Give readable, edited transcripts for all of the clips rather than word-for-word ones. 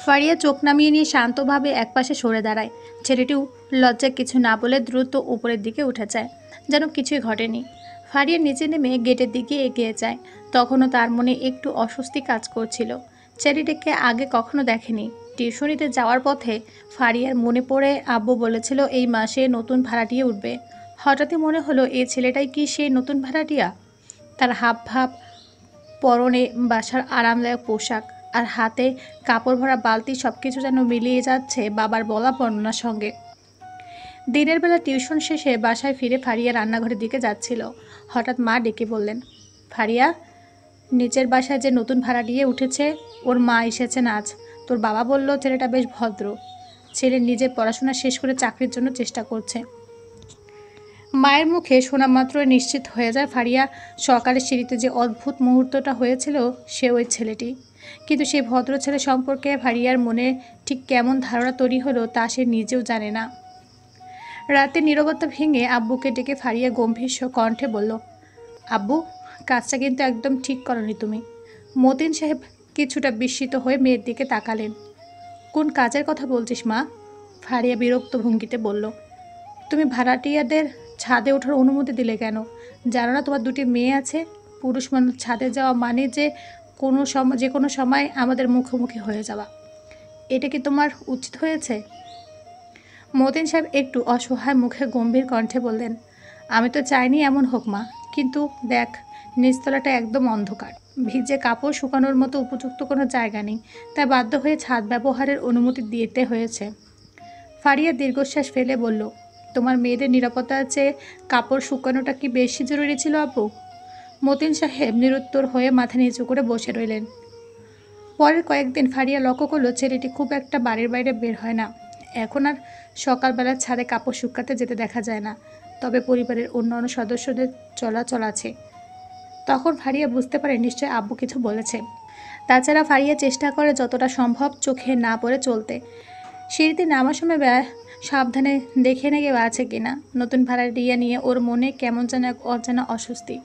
ফারিয়া চোখ নামিয়ে নিয়ে শান্তভাবে একপাশে সরে দাঁড়ায়। ছেলেটিও লজ্জায় কিছু না বলে দ্রুত উপরের দিকে উঠে যায়, যেন কিছুই ঘটেনি। ফারিয়া নিচে নেমে গেটের দিকে এগিয়ে যায়। তখনও তার মনে একটু অস্বস্তি কাজ করছিল। ছেলেটিকে আগে কখনো দেখেনি। টিউশনিতে যাওয়ার পথে ফারিয়ার মনে পড়ে আব্বু বলেছিল এই মাসে নতুন ভাড়াটিয়া উঠবে। হঠাৎই মনে হলো এই ছেলেটাই কি সেই নতুন ভাড়াটিয়া। তার হাব ভাব, পরনে বাসার আরামদায়ক পোশাক আর হাতে কাপড় ভরা বালতি সবকিছু যেন মিলিয়ে যাচ্ছে বাবার বলা বর্ণনার সঙ্গে। দিনের বেলা টিউশন শেষে বাসায় ফিরে ফারিয়া রান্নাঘরের দিকে যাচ্ছিল। হঠাৎ মা ডেকে বললেন, ফারিয়া, নিচের বাসায় যে নতুন ভাড়াটিয়ে উঠেছে ওর মা এসেছেন আজ। তোর বাবা বলল ছেলেটা বেশ ভদ্র, ছেলে নিজের পড়াশোনা শেষ করে চাকরির জন্য চেষ্টা করছে। মায়ের মুখে শোনা মাত্র নিশ্চিত হয়ে যায় ফারিয়া সকালে সিঁড়িতে যে অদ্ভুত মুহূর্তটা হয়েছিল সে ওই ছেলেটি। কিন্তু সেই ভদ্র ছেলে সম্পর্কে ফারিয়ার মনে ঠিক কেমন ধারণা তৈরি হলো তা সে নিজেও জানে না। রাতে নীরবতা ভেঙে আব্বুকে ডেকে ফারিয়া গম্ভীর কণ্ঠে বলল, আব্বু, কাজটা কিন্তু একদম ঠিক করনি তুমি। মতিন সাহেব কিছুটা বিস্মিত হয়ে মেয়ের দিকে তাকালেন। কোন কাজের কথা বলছিস মা? ফারিয়া বিরক্ত ভঙ্গিতে বলল, তুমি ভাড়াটিয়াদের ছাদে ওঠার অনুমতি দিলে কেন? জানো না তোমার দুটি মেয়ে আছে? পুরুষ মানুষ ছাদে যাওয়া মানে যে কোনো সময় আমাদের মুখোমুখি হয়ে যাওয়া। এটা কি তোমার উচিত হয়েছে? মতিন সাহেব একটু অসহায় মুখে গম্ভীর কণ্ঠে বললেন, আমি তো চাইনি এমন হোক মা, কিন্তু দেখ, নিচতলাটা একদম অন্ধকার, ভিজে কাপড় শুকানোর মতো উপযুক্ত কোনো জায়গা নেই, তাই বাধ্য হয়ে ছাদ ব্যবহারের অনুমতি দিতে হয়েছে। ফারিয়া দীর্ঘশ্বাস ফেলে বলল, তোমার মেয়েদের নিরাপত্তার চেয়ে কাপড় শুকানোটা কি বেশি জরুরি ছিল আপু? মতিন সাহেব নিরুত্তর হয়ে মাথা নিচু করে বসে রইলেন। পরের কয়েকদিন ফারিয়া লক্ষ্য করলো ছেলেটি খুব একটা বাড়ির বাইরে বের হয় না। এখন আর সকালবেলা ছাদে কাপড় শুকাতে যেতে দেখা যায় না। তবে পরিবারের অন্যান্য সদস্যদের চলাচল আছে। তখন ফারিয়া বুঝতে পারে নিশ্চয় আব্বু কিছু বলেছে। তাছাড়া ফারিয়া চেষ্টা করে যতটা সম্ভব চোখে না পড়ে চলতে। সিঁড়িতে নামার সময় সাবধানে দেখে নেগে আছে কিনা। নতুন ভাড়াটিয়া নিয়ে ওর মনে কেমন যেন এক অজানা অস্বস্তি।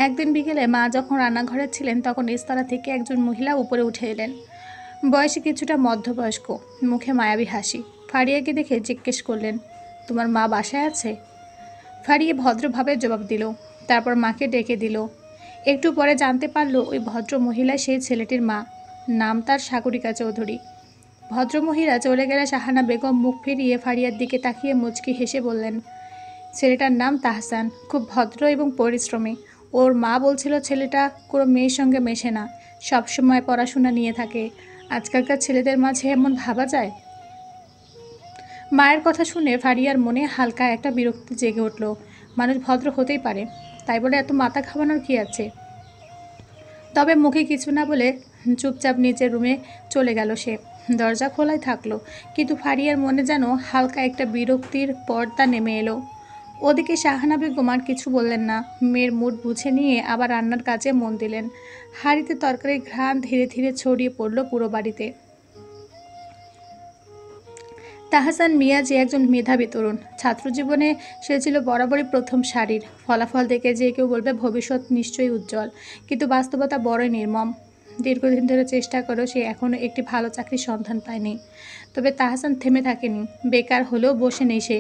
একদিন বিকেলে মা যখন রান্নাঘরে ছিলেন তখন নিচতলা থেকে একজন মহিলা উপরে উঠে এলেন। বয়সে কিছুটা মধ্যবয়স্ক, মুখে মায়াবী হাসি। ফারিয়াকে দেখে জিজ্ঞেস করলেন, তোমার মা বাসায় আছে? ফারিয়া ভদ্রভাবে জবাব দিল। তারপর মাকে ডেকে দিল। একটু পরে জানতে পারল ওই ভদ্র মহিলা সেই ছেলেটির মা। নাম তার সাগরিকা চৌধুরী। ভদ্রমহিলা চলে গেলে শাহানা বেগম মুখ ফিরিয়ে ফারিয়ার দিকে তাকিয়ে মুচকি হেসে বললেন, ছেলেটার নাম তাহসান, খুব ভদ্র এবং পরিশ্রমী। ওর মা বলছিল ছেলেটা কোনো মেয়ের সঙ্গে মেশে না, সবসময় পড়াশোনা নিয়ে থাকে। আজকালকার ছেলেদের মাঝে এমন ভাবা যায়? মায়ের কথা শুনে ফারিয়ার মনে হালকা একটা বিরক্তি জেগে উঠল। মানুষ ভদ্র হতেই পারে, তাই বলে এত মাথা ঘামানোর কী আছে? তবে মুখে কিছু না বলে চুপচাপ নিচের রুমে চলে গেল সে। দরজা খোলাই থাকলো, কিন্তু ফারিয়ার মনে যেন হালকা একটা বিরক্তির পর্দা নেমে এলো। ওদিকে শাহানা বেগম আর কিছু বললেন না। মেয়ের মুড বুঝে নিয়ে আবার রান্নার কাজে মন দিলেন। হাঁড়িতে তরকারির ঘ্রাণ ধীরে ধীরে ছড়িয়ে পড়ল পুরো বাড়িতে। তাহসান মিয়া যে একজন মেধাবী তরুণ, ছাত্রজীবনে সে ছিল বরাবরই প্রথম সারির। ফলাফল দেখে যে কেউ বলবে ভবিষ্যৎ নিশ্চয়ই উজ্জ্বল, কিন্তু বাস্তবতা বড়ই নির্মম। দীর্ঘদিন ধরে চেষ্টা করেও সে এখনও একটি ভালো চাকরির সন্ধান পায়নি। তবে তাহসান থেমে থাকেনি। বেকার হলেও বসে নেই সে।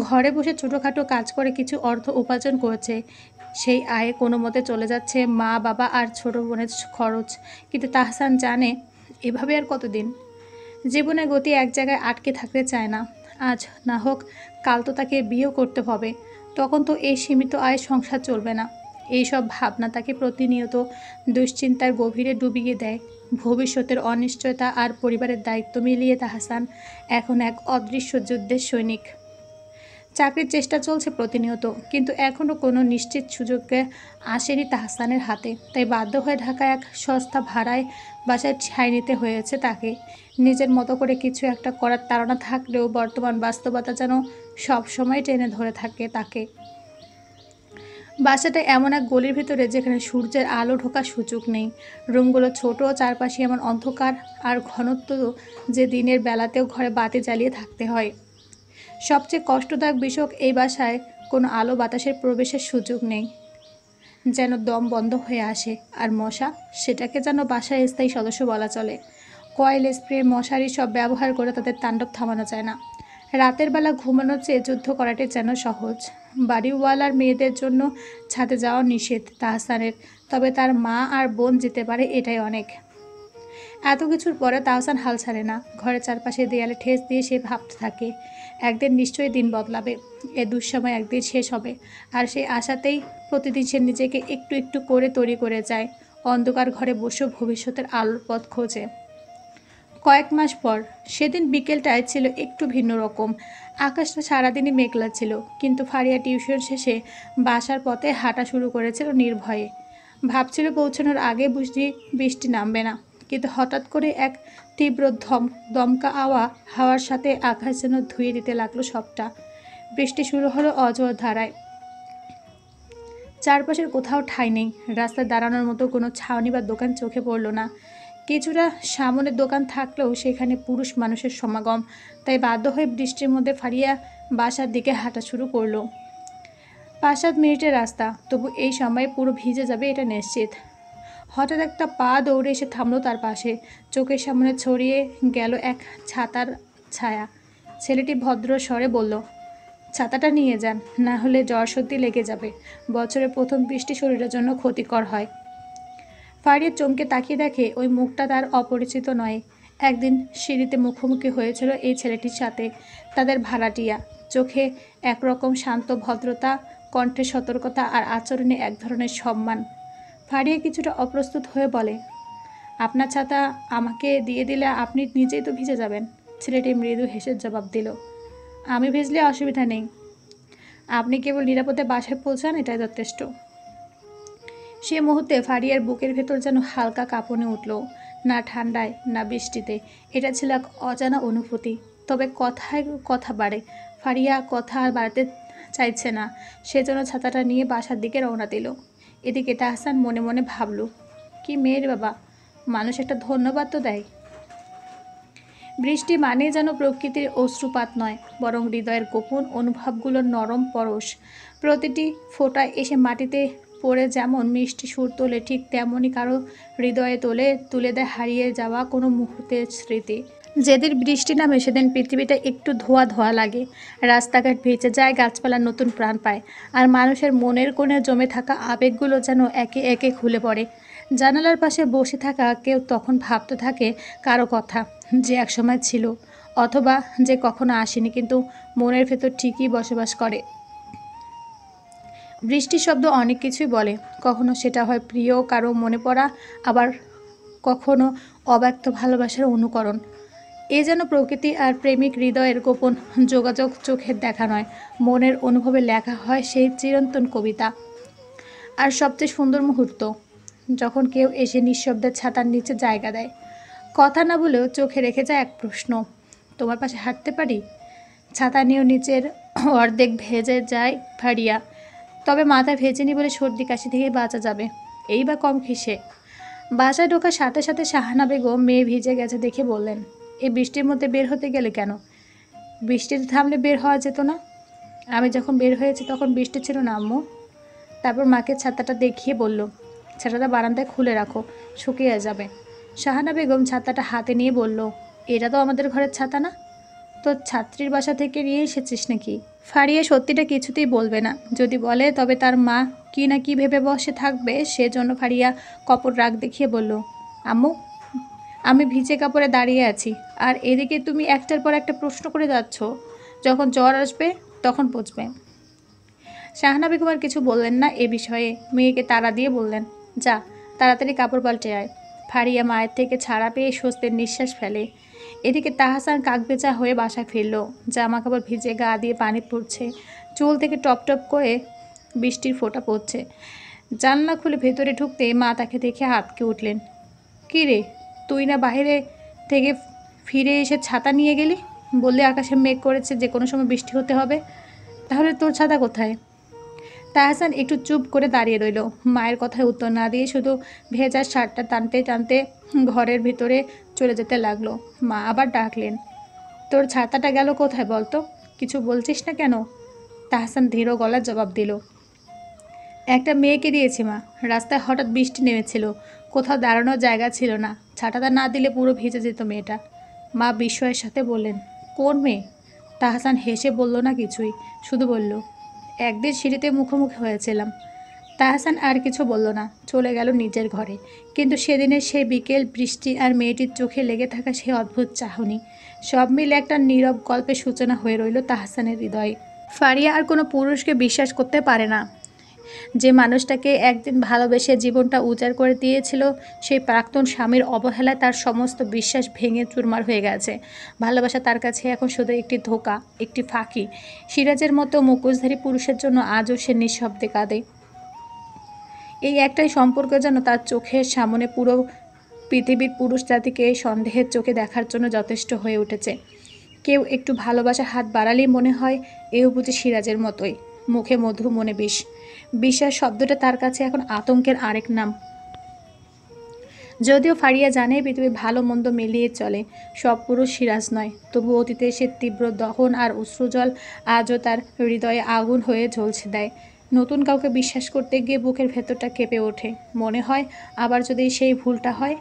ঘরে বসে ছোটোখাটো কাজ করে কিছু অর্থ উপার্জন করেছে। সেই আয়ে কোনো মতে চলে যাচ্ছে মা বাবা আর ছোটো বোনের খরচ। কিন্তু তাহসান জানে এভাবে আর কতদিন। জীবনের গতি এক জায়গায় আটকে থাকতে চায় না। আজ না হোক কাল তো তাকে বিয়েও করতে হবে। তখন তো এই সীমিত আয় সংসার চলবে না। এইসব ভাবনা তাকে প্রতিনিয়ত দুশ্চিন্তার গভীরে ডুবিয়ে দেয়। ভবিষ্যতের অনিশ্চয়তা আর পরিবারের দায়িত্ব মিলিয়ে তাহসান এখন এক অদৃশ্য যুদ্ধের সৈনিক। চাকরির চেষ্টা চলছে প্রতিনিয়ত, কিন্তু এখনও কোনো নিশ্চিত সুযোগে আসেনি তাহসানের হাতে। তাই বাধ্য হয়ে ঢাকায় এক সস্তা ভাড়ায় বাসায় ঠাঁই নিতে হয়েছে তাকে। নিজের মতো করে কিছু একটা করার তাড়না থাকলেও বর্তমান বাস্তবতা যেন সবসময় টেনে ধরে থাকে তাকে। বাসাটা এমন এক গলির ভিতরে যেখানে সূর্যের আলো ঢোকার সুযোগ নেই। রুমগুলো ছোট, চারপাশে এমন অন্ধকার আর ঘনত্ব যে দিনের বেলাতেও ঘরে বাতি জ্বালিয়ে থাকতে হয়। সবচেয়ে কষ্টদায়ক বিষয়, এই বাসায় কোনো আলো বাতাসের প্রবেশের সুযোগ নেই। যেন দম বন্ধ হয়ে আসে। আর মশা, সেটাকে যেন বাসায় স্থায়ী সদস্য বলা চলে। কয়েল স্প্রে মশারি সব ব্যবহার করে তাদের তাণ্ডব থামানো যায় না। রাতের বেলা ঘুমানোর চেয়ে যুদ্ধ করাটাই যেন সহজ। বাড়িওয়ালার মেয়েদের জন্য ছাদে যাওয়া নিষেধ তাহসানের, তবে তার মা আর বোন যেতে পারে, এটাই অনেক। এত কিছুর পরে তাহসান হাল ছাড়ে না। ঘরের চারপাশে দেয়ালে ঠেস দিয়ে সে ভাবতে থাকে, একদিন নিশ্চয়ই দিন বদলাবে, এ দুঃসময় একদিন শেষ হবে। আর সেই আশাতেই প্রতিদিন সে নিজেকে একটু একটু করে তৈরি করে যায়। অন্ধকার ঘরে বসে ভবিষ্যতের আলোর পথ খোঁজে। কয়েক মাস পর সেদিন বিকেলটায় ছিল একটু ভিন্ন রকম। আকাশটা সারাদিনই মেঘলা ছিল, কিন্তু ফারিয়া টিউশন শেষে বাসার পথে হাঁটা শুরু করেছিল নির্ভয়ে। ভাবছিল পৌঁছানোর আগে বুঝি বৃষ্টি নামবে না, কিন্তু হঠাৎ করে এক তীব্র দমকা হাওয়ার সাথে আকাশ যেন ধুয়ে দিতে লাগলো সবটা। বৃষ্টি শুরু হলো অজর ধারায়। চারপাশের কোথাও ঠাঁই নেই, রাস্তায় দাঁড়ানোর মতো কোনো ছাউনি বা দোকান চোখে পড়ল না। কিছুটা সামনের দোকান থাকলেও সেখানে পুরুষ মানুষের সমাগম, তাই বাধ্য হয়ে বৃষ্টির মধ্যে ফারিয়া বাসার দিকে হাঁটা শুরু করলো। 5-7 মিনিটের রাস্তা, তবু এই সময় পুরো ভিজে যাবে এটা নিশ্চিত। হঠাৎ একটা পা দৌড়ে এসে থামলো তার পাশে। চোখের সামনে ছড়িয়ে গেল এক ছাতার ছায়া। ছেলেটি ভদ্র স্বরে বলল, ছাতাটা নিয়ে যান, না হলে জ্বর সর্দি লেগে যাবে। বছরের প্রথম বৃষ্টি শরীরের জন্য ক্ষতিকর হয়। ফারিয়া চমকে তাকিয়ে দেখে ওই মুখটা তার অপরিচিত নয়। একদিন সিঁড়িতে মুখোমুখি হয়েছিল এই ছেলেটির সাথে, তাদের ভাড়াটিয়া। চোখে একরকম শান্ত ভদ্রতা, কণ্ঠে সতর্কতা আর আচরণে এক ধরনের সম্মান। ফারিয়া কিছুটা অপ্রস্তুত হয়ে বলে, আপনার ছাতা আমাকে দিয়ে দিলে আপনি নিজেই তো ভিজে যাবেন। ছেলেটি মৃদু হেসে জবাব দিল, আমি ভিজলে অসুবিধা নেই, আপনি কেবল নিরাপদে বাসায় পৌঁছান, এটাই যথেষ্ট। সে মুহূর্তে ফারিয়ার বুকের ভেতর যেন হালকা কাঁপুনি উঠল, না ঠান্ডায় না বৃষ্টিতে। এটা ছিল এক অজানা অনুভূতি। তবে কথায় কথা বাড়ে, ফারিয়া কথা আর বাড়াতে চাইছে না। সেজন্য ছাতাটা নিয়ে বাসার দিকে রওনা দিল। এদিকে তাহসান মনে মনে ভাবল, কি মেয়ের বাবা, মানুষ একটা ধন্যবাদ তো দেয়। বৃষ্টি মানে যেন প্রকৃতির অশ্রুপাত নয়, বরং হৃদয়ের গোপন অনুভবগুলোর নরম পরশ। প্রতিটি ফোঁটা এসে মাটিতে পড়ে যেমন মিষ্টি সুর তোলে, ঠিক তেমনই কারো হৃদয়ে তুলে দেয় হারিয়ে যাওয়া কোনো মুহূর্তের স্মৃতি। যেদিন বৃষ্টি নামে সেদিন পৃথিবীটা একটু ধোয়া ধোয়া লাগে, রাস্তাঘাট ভেসে যায়, গাছপালা নতুন প্রাণ পায়, আর মানুষের মনের কোণে জমে থাকা আবেগগুলো যেন একে একে খুলে পড়ে। জানালার পাশে বসে থাকা কেউ তখন ভাবতে থাকে কারো কথা, যে একসময় ছিল, অথবা যে কখনো আসেনি কিন্তু মনের ভেতর ঠিকই বসবাস করে। বৃষ্টির শব্দ অনেক কিছুই বলে, কখনো সেটা হয় প্রিয় কারো মনে পড়া, আবার কখনো অব্যক্ত ভালোবাসার অনুকরণ। এ যেন প্রকৃতি আর প্রেমিক হৃদয়ের গোপন যোগাযোগ, চোখের দেখা নয়, মনের অনুভবে লেখা হয় সেই চিরন্তন কবিতা। আর সবচেয়ে সুন্দর মুহূর্ত, যখন কেউ এসে নিঃশব্দে ছাতার নিচে জায়গা দেয়, কথা না বলেও চোখে রেখে যায় এক প্রশ্ন, তোমার পাশে হাঁটতে পারি? ছাতা নিয়েও নিচের অর্ধেক ভেজে যায় ফারিয়া, তবে মাথা ভেজেনি বলে সর্দি কাশি থেকে বাঁচা যাবে, এই বা কম কিসে। বাসায় ঢোকার সাথে সাথে শাহানা বেগম মেয়ে ভিজে গেছে দেখে বললেন, এই বৃষ্টির মধ্যে বের হতে গেলে কেন? বৃষ্টিতে থামলে বের হওয়া যেত না? আমি যখন বের হয়েছি তখন বৃষ্টি ছিল না আম্মু। তারপর মাকে ছাতাটা দেখিয়ে বলল, ছাতাটা বারান্দায় খুলে রাখো, শুকিয়ে যাবে। শাহানা বেগম ছাতাটা হাতে নিয়ে বলল, এটা তো আমাদের ঘরের ছাতা না, তো ছাত্রীর বাসা থেকে নিয়ে এসেছিস নাকি? ফারিয়া সত্যিটা কিছুতেই বলবে না, যদি বলে তবে তার মা কি না কি ভেবে বসে থাকবে। সেজন্য ফারিয়া কপট রাগ দেখিয়ে বলল, আম্মু, আমি ভিজে কাপড়ে দাঁড়িয়ে আছি, আর এদিকে তুমি একটার পর একটা প্রশ্ন করে যাচ্ছ, যখন জ্বর আসবে তখন বুঝবে। শাহানা বেগম আর কিছু বললেন না এ বিষয়ে, মেয়েকে তাড়া দিয়ে বললেন, যা তাড়াতাড়ি কাপড় পাল্টে আয়। ফারিয়া মায়ের থেকে ছাড়া পেয়ে স্বস্তির নিঃশ্বাস ফেলে। এদিকে তাহসান কাকবেচা হয়ে বাসা ফিরল, জামা কাপড় ভিজে, গা দিয়ে পানি পড়ছে, চুল থেকে টপ টপ করে বৃষ্টির ফোঁটা পড়ছে। জানলা খুলে ভেতরে ঢুকতে মা তাকে দেখে আঁতকে উঠলেন, কী রে, তুই না বাইরে থেকে ফিরে এসে ছাতা নিয়ে গেলি? বললে আকাশে মেঘ করেছে, যে কোনো সময় বৃষ্টি হতে হবে, তাহলে তোর ছাতা কোথায়? তাহসান একটু চুপ করে দাঁড়িয়ে রইল, মায়ের কথায় উত্তর না দিয়ে শুধু ভেজা শার্টটা টানতে টানতে ঘরের ভিতরে চলে যেতে লাগলো। মা আবার ডাকলেন, তোর ছাতাটা গেল কোথায় বলতো? কিছু বলছিস না কেন? তাহসান ধীর গলায় জবাব দিল, একটা মেয়েকে দিয়েছি মা। রাস্তায় হঠাৎ বৃষ্টি নেমেছিল, কোথাও দাঁড়ানোর জায়গা ছিল না, ছাতাটা না দিলে পুরো ভিজে যেত মেয়েটা। মা বিস্ময়ের সাথে বললেন, কোন মেয়ে? তাহসান হেসে বলল না কিছুই, শুধু বলল, একদিন সিঁড়িতে মুখোমুখি হয়েছিলাম। তাহসান আর কিছু বলল না, চলে গেল নিজের ঘরে। কিন্তু সেদিনের সেই বিকেল, বৃষ্টি আর মেয়েটির চোখে লেগে থাকা সেই অদ্ভুত চাহনি, সব মিলে একটা নীরব গল্পের সূচনা হয়ে রইল তাহসানের হৃদয়ে। ফারিয়া আর কোনো পুরুষকে বিশ্বাস করতে পারে না। যে মানুষটাকে একদিন ভালোবেসে জীবনটা উজাড় করে দিয়েছিল, সেই প্রাক্তন স্বামীর অবহেলায় তার সমস্ত বিশ্বাস ভেঙে চুরমার হয়ে গেছে। ভালোবাসা তার কাছে এখন শুধু একটি ধোঁকা, একটি ফাঁকি। সিরাজের মতো মুখোশধারী পুরুষের জন্য আজও সে নিঃশব্দে কাঁদে। এই একটাই সম্পর্ক যেন তার চোখের সামনে পুরো পৃথিবীর পুরুষ জাতিকে সন্দেহের চোখে দেখার জন্য যথেষ্ট হয়ে উঠেছে। কেউ একটু ভালোবাসার হাত বাড়ালেই মনে হয় এও বুঝি সিরাজের মতোই, মুখে মধু মনে বিষ। বিশ্বাস শব্দটা তার কাছে এখন আতঙ্কের আরেক নাম। যদিও ফারিয়া জানে পৃথিবী ভালো মন্দ মিলিয়ে চলে, সব পুরুষ সিরাজ নয়, তবু অতীতে সে তীব্র দহন আর অশ্রুজল আজও তার হৃদয়ে আগুন হয়ে ঝলসে দেয়। নতুন কাউকে বিশ্বাস করতে গিয়ে বুকের ভেতরটা কেঁপে ওঠে। মনে হয় আবার যদি সেই ভুলটা হয়,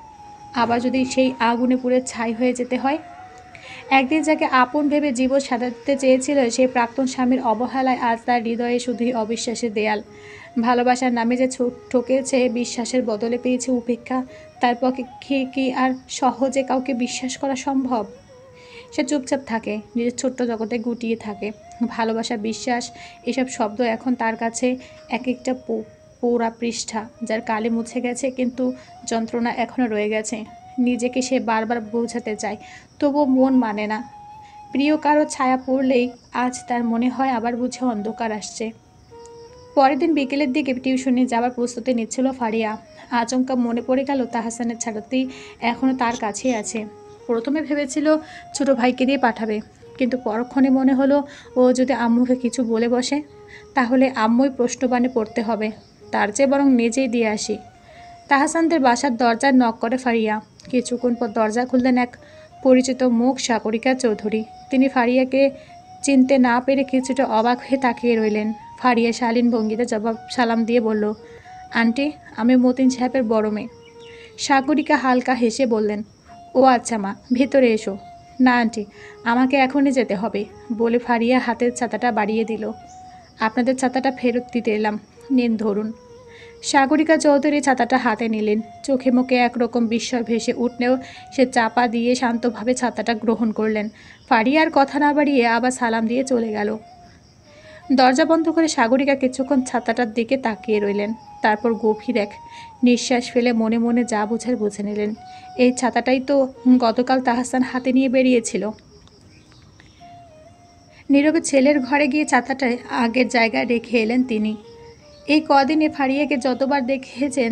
আবার যদি সেই আগুনে পুড়ে ছাই হয়ে যেতে হয়। একদিন যাকে আপন ভেবে জীবন সাজাতে চেয়েছিল, সেই প্রাক্তন স্বামীর অবহেলায় আজ তার হৃদয়ে শুধুই অবিশ্বাসের দেয়াল। ভালোবাসার নামে যে ঠকেছে, বিশ্বাসের বদলে পেয়েছে উপেক্ষা, তার পক্ষে কি আর সহজে কাউকে বিশ্বাস করা সম্ভব? সে চুপচাপ থাকে, নিজের ছোট্ট জগতে গুটিয়ে থাকে। ভালোবাসা, বিশ্বাস, এসব শব্দ এখন তার কাছে এক একটা পোড়া পৃষ্ঠা, যার কালি মুছে গেছে কিন্তু যন্ত্রণা এখনও রয়ে গেছে। নিজেকে সে বারবার বোঝাতে চায়, তবুও মন মানে না। প্রিয় কারো ছায়া পড়লেই আজ তার মনে হয় আবার বুঝে অন্ধকার আসছে। পরের দিন বিকেলের দিকে টিউশনে যাওয়ার প্রস্তুতি নিচ্ছিল ফারিয়া। আচমকা মনে পড়ে গেল তাহসানের ছাড়াতেই এখনও তার কাছেই আছে। প্রথমে ভেবেছিল ছোট ভাইকে দিয়ে পাঠাবে, কিন্তু পরক্ষণে মনে হলো ও যদি আম্মুকে কিছু বলে বসে, তাহলে আম্মুই প্রশ্নবাণে পড়তে হবে। তার চেয়ে বরং নিজেই দিয়ে আসি। তাহসানদের বাসার দরজার নক করে ফারিয়া। কিছুক্ষণ পর দরজা খুললেন এক পরিচিত মুখ, সাগরিকা চৌধুরী। তিনি ফারিয়াকে চিনতে না পেরে কিছুটা অবাক হয়ে তাকিয়ে রইলেন। ফারিয়া শালীন ভঙ্গিতে সালাম দিয়ে বলল, আন্টি, আমি মতিন সাহেবের বড় মেয়ে। সাগরিকা হালকা হেসে বললেন, ও আচ্ছা মা, ভেতরে এসো। না আন্টি, আমাকে এখনই যেতে হবে, বলে ফারিয়া হাতের ছাতাটা বাড়িয়ে দিল। আপনাদের ছাতাটা ফেরত দিতে এলাম, নিন ধরুন। সাগরিকা চৌধুরী ছাতাটা হাতে নিলেন। চোখে মুখে একরকম বিস্ময় ভেসে উঠলেও সে চাপা দিয়ে শান্তভাবে ছাতাটা গ্রহণ করলেন। ফারিয়ার কথা না বাড়িয়ে আবার সালাম দিয়ে চলে গেল। দরজা বন্ধ করে সাগরিকা কিছুক্ষণ ছাতাটার দিকে তাকিয়ে রইলেন। তারপর গভীর এক নিঃশ্বাস ফেলে মনে মনে যা বোঝার বুঝে নিলেন। এই ছাতাটাই তো গতকাল তাহসান হাতে নিয়ে বেরিয়েছিল। নীরবে ছেলের ঘরে গিয়ে ছাতাটা আগের জায়গায় রেখে এলেন তিনি। এই কদিনে ফারিয়াকে যতবার দেখেছেন,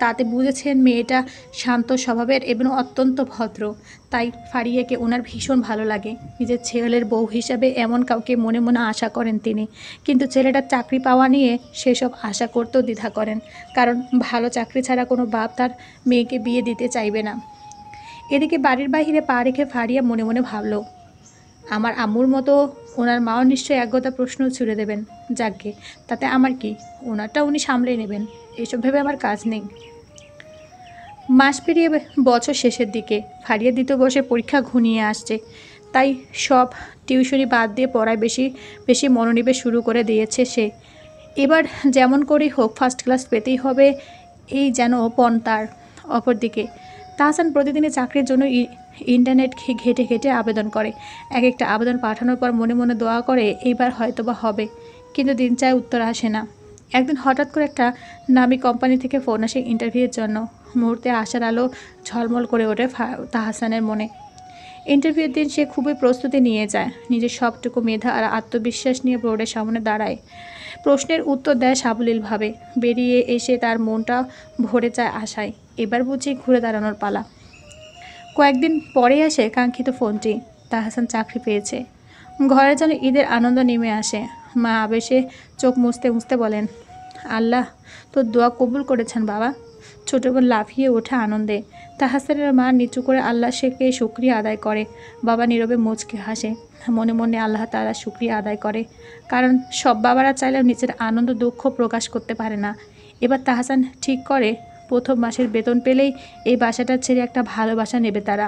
তাতে বুঝেছেন মেয়েটা শান্ত স্বভাবের এবং অত্যন্ত ভদ্র। তাই ফারিয়াকে ওনার ভীষণ ভালো লাগে। নিজের ছেলের বউ হিসাবে এমন কাউকে মনে মনে আশা করেন তিনি। কিন্তু ছেলেটার চাকরি পাওয়া নিয়ে সেসব আশা করতেও দ্বিধা করেন, কারণ ভালো চাকরি ছাড়া কোনো বাপ তার মেয়েকে বিয়ে দিতে চাইবে না। এদিকে বাড়ির বাইরে পা রেখে ফারিয়া মনে মনে ভাবল, আমার আম্মুর মতো ওনার মাও নিশ্চয়ই একগতা প্রশ্ন ছুড়ে দেবেন। যাকগে, তাতে আমার কি, ওনারটা উনি সামলে নেবেন, এসব ভেবে আমার কাজ নেই। মাস পেরিয়ে বছর শেষের দিকে, ফারিয়া দ্বিতীয় বর্ষের পরীক্ষা ঘনিয়ে আসছে। তাই সব টিউশনি বাদ দিয়ে পড়ায় বেশি বেশি মনোনিবেশ শুরু করে দিয়েছে সে। এবার যেমন করেই হোক ফার্স্ট ক্লাস পেতেই হবে, এই যেন পণ তার। অপরদিকে তাহসান প্রতিদিনই চাকরির জন্য ইন্টারনেট ঘেটে ঘেটে আবেদন করে। এক একটা আবেদন পাঠানোর পর মনে মনে দোয়া করে এইবার হয়তোবা হবে, কিন্তু দিন চায় উত্তর আসে না। একদিন হঠাৎ করে একটা নামি কোম্পানি থেকে ফোন আসে ইন্টারভিউয়ের জন্য। মুহূর্তে আশার আলো ঝলমল করে ওঠে তাহসানের মনে। ইন্টারভিউয়ের দিন সে খুবই প্রস্তুতি নিয়ে যায়, নিজের সবটুকু মেধা আর আত্মবিশ্বাস নিয়ে বোর্ডের সামনে দাঁড়ায়। প্রশ্নের উত্তর দেয় সাবলীলভাবে। বেরিয়ে এসে তার মনটা ভরে যায় আশায়, এবার বুঝি ঘুরে দাঁড়ানোর পালা। কয়েকদিন পরে আসে কাঙ্ক্ষিত ফোনটি, তাহসান চাকরি পেয়েছে। ঘরে যেন ঈদের আনন্দ নেমে আসে। মা আবেশে চোখ মুছতে মুছতে বলেন, আল্লাহ তোর দোয়া কবুল করেছেন বাবা। ছোট বোন লাফিয়ে ওঠে আনন্দে। তাহসানের মা নিচু করে আল্লাহ শেখে শুক্রিয়া আদায় করে। বাবা নীরবে মুচকে হাসে, মনে মনে আল্লাহ তাআলা শুক্রিয়া আদায় করে, কারণ সব বাবারা চাইলেও নিজের আনন্দ দুঃখ প্রকাশ করতে পারে না। এবার তাহসান ঠিক করে প্রথম মাসের বেতন পেলেই এই বাসাটা ছেড়ে একটা ভালো বাসা নেবে তারা।